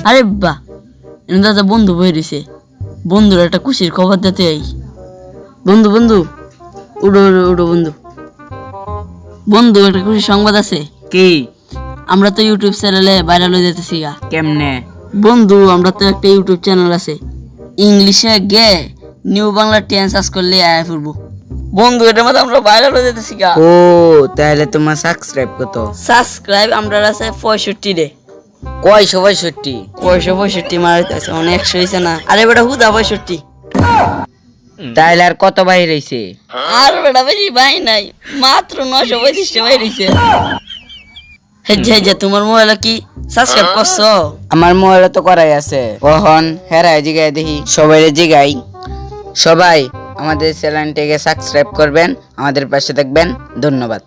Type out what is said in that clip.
আরে বাহ, দাদা বন্ধু বই রয়েছে, বন্ধুর একটা খুশির খবর দিতে আই। বন্ধু বন্ধু উড়ো উড়ো উড়ো বন্ধু, বন্ধু একটা খুশির সংবাদ আছে। কি? আমরা তো ইউটিউব চ্যানেলে ভাইরাল হয়ে যেতেছি গা। কেমনে? বন্ধু আমরা তো একটা ইউটিউব চ্যানেল আছে, ইংলিশে গে নিউ বাংলা টেন সার্চ করলে আয় পড়বো। বন্ধু এটার মধ্যে আমরা ভাইরাল হয়ে যেতেছি গা। ও তাহলে তোমার সাবস্ক্রাইব কত? সাবস্ক্রাইব আমরা আছে 65 রে। কয়শো 65? 65 মারাইতেছে, অনেক 100 হয়েছে না? আরে বেটা হুদা 65। তাহলে আর কত বাইর হইছে? আর বেটা বেশি ভাই নাই, মাত্র 935 ভাই রইছে। হেজে তোমার মোবাইলে কি সাবস্ক্রাইব করছো? আমার মোবাইলে তো করাই আছে। কখন হেরাই জিগাই দেখি, সবাই জিগাই। সবাই আমাদের চ্যানেলটিকে সাবস্ক্রাইব করবেন, আমাদের পাশে থাকবেন। ধন্যবাদ।